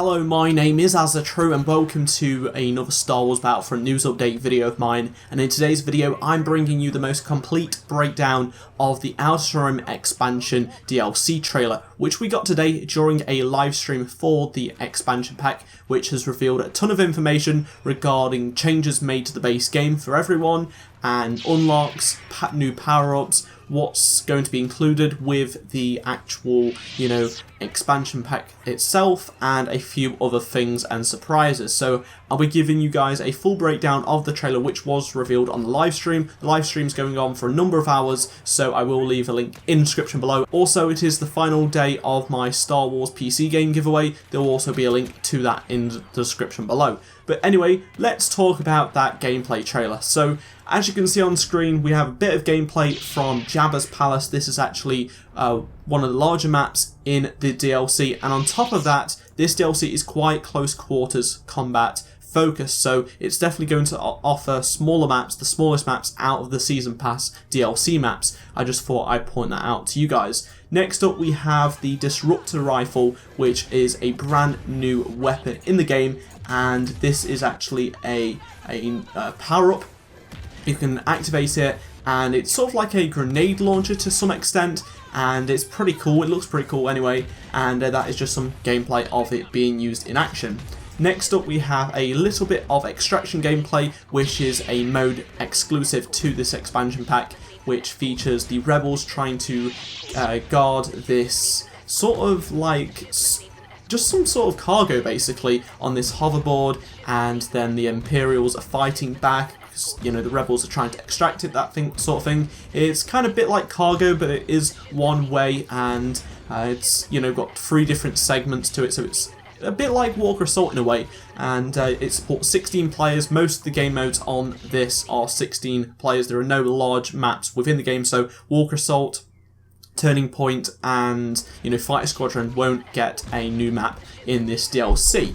Hello, my name is AZZATRU and welcome to another Star Wars Battlefront news update video of mine, and in today's video I'm bringing you the most complete breakdown of the Outer Rim expansion DLC trailer, which we got today during a live stream for the expansion pack, which has revealed a ton of information regarding changes made to the base game for everyone, and unlocks, new power-ups, what's going to be included with the actual, expansion pack itself, and a few other things and surprises. So I'll be giving you guys a full breakdown of the trailer, which was revealed on the live stream. The live stream's going on for a number of hours, so I will leave a link in the description below. Also, it is the final day of my Star Wars PC game giveaway. There will also be a link to that in the description below. But anyway, let's talk about that gameplay trailer. So, as you can see on screen, we have a bit of gameplay from Jabba's Palace. This is actually one of the larger maps in the DLC, and on top of that, this DLC is quite close quarters combat focused, so it's definitely going to offer smaller maps, the smallest maps out of the Season Pass DLC maps. I just thought I'd point that out to you guys. Next up, we have the Disruptor rifle, which is a brand new weapon in the game, and this is actually a power-up. You can activate it, and it's sort of like a grenade launcher to some extent, and it's pretty cool. It looks pretty cool anyway, and that is just some gameplay of it being used in action. Next up, we have a little bit of extraction gameplay, which is a mode exclusive to this expansion pack, which features the rebels trying to guard this sort of like just some sort of cargo basically on this hoverboard, and then the Imperials are fighting back. The rebels are trying to extract it, sort of thing. It's kind of a bit like cargo, but it is one way, and it's got 3 different segments to it, so it's a bit like Walker Assault in a way, and it supports 16 players. Most of the game modes on this are 16 players. There are no large maps within the game, so Walker Assault, Turning Point, and Fighter Squadron won't get a new map in this DLC.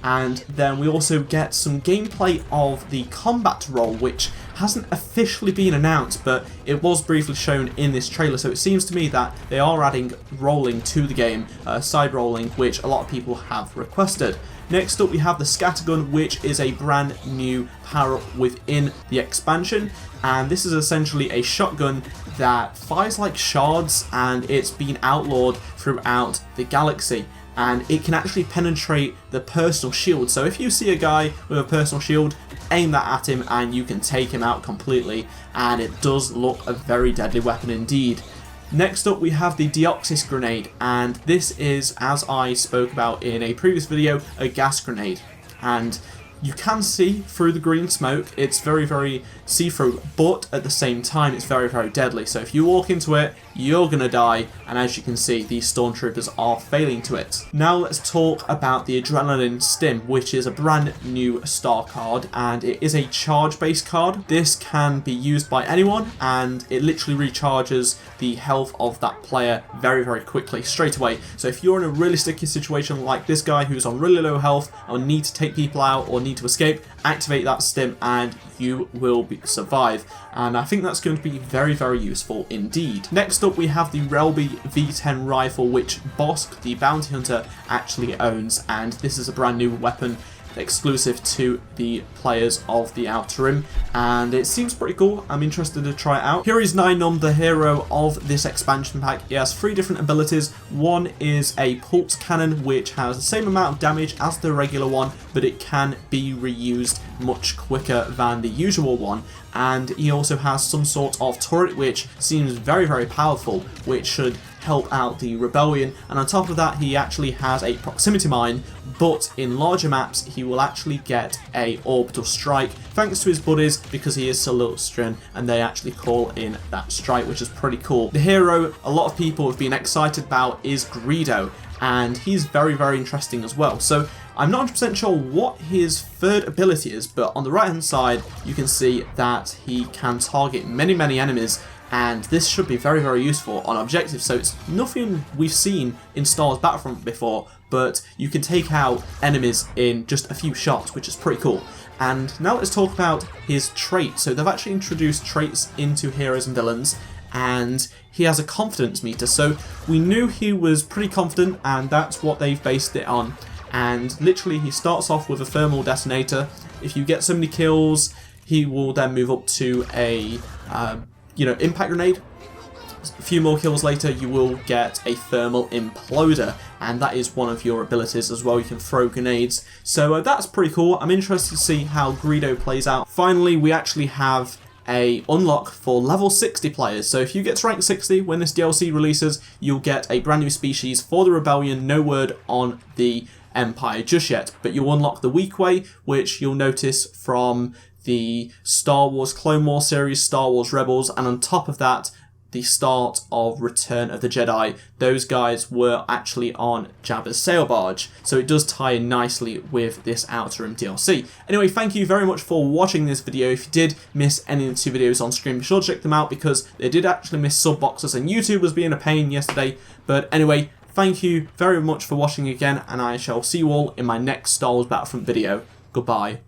And then we also get some gameplay of the combat role, which hasn't officially been announced, but it was briefly shown in this trailer, so it seems to me that they are adding rolling to the game, side rolling, which a lot of people have requested. Next up, we have the Scattergun, which is a brand new power-up within the expansion, and this is essentially a shotgun that fires like shards, and it's been outlawed throughout the galaxy. And it can actually penetrate the personal shield. So if you see a guy with a personal shield, aim that at him and you can take him out completely. And it does look a very deadly weapon indeed. Next up, we have the Deoxys grenade, and this is, as I spoke about in a previous video, a gas grenade. And you can see through the green smoke. It's very, very see-through, but at the same time, it's very, very deadly. So if you walk into it, you're going to die, and as you can see, these stormtroopers are failing to it. Now let's talk about the Adrenaline Stim, which is a brand new star card, and it is a charge-based card. This can be used by anyone, and it literally recharges the health of that player very, very quickly, straight away. So if you're in a really sticky situation like this guy who's on really low health, or need to take people out, or need to escape, activate that stim and you will survive, and I think that's going to be very, very useful indeed. Next up, we have the Relby V10 rifle, which Bosk, the bounty hunter, actually owns, and this is a brand new weapon exclusive to the players of the Outer Rim, and it seems pretty cool. I'm interested to try it out. Here is Nynum, the hero of this expansion pack. He has 3 different abilities. One is a pulse cannon, which has the same amount of damage as the regular one, but it can be reused much quicker than the usual one. And he also has some sort of turret, which seems very, very powerful, which should help out the rebellion. And on top of that, he actually has a proximity mine, but in larger maps he will actually get a orbital strike thanks to his buddies, because he is Celestian and they actually call in that strike, which is pretty cool. The hero a lot of people have been excited about is Greedo, and he's very, very interesting as well. So I'm not 100% sure what his third ability is, but on the right hand side you can see that he can target many, many enemies, and this should be very, very useful on objectives. So it's nothing we've seen in Star Wars Battlefront before, but you can take out enemies in just a few shots, which is pretty cool. And now let's talk about his trait. So they've actually introduced traits into heroes and villains, and he has a confidence meter. So we knew he was pretty confident, and that's what they've based it on. and literally he starts off with a thermal detonator. If you get so many kills, he will then move up to a impact grenade. A few more kills later, you will get a thermal imploder, and that is one of your abilities as well. You can throw grenades, so that's pretty cool. I'm interested to see how Greedo plays out. Finally, we actually have a unlock for level 60 players. So if you get to rank 60 when this DLC releases, you'll get a brand new species for the Rebellion. No word on the Empire just yet, but you'll unlock the weak way, which you'll notice from the Star Wars Clone Wars series, Star Wars Rebels, and on top of that, the start of Return of the Jedi. Those guys were actually on Jabba's sail barge, so it does tie in nicely with this Outer Rim DLC. Anyway, thank you very much for watching this video. If you did miss any of the 2 videos on screen, be sure to check them out because they did actually miss sub boxes and YouTube was being a pain yesterday. But anyway, thank you very much for watching again, and I shall see you all in my next Star Wars Battlefront video. Goodbye.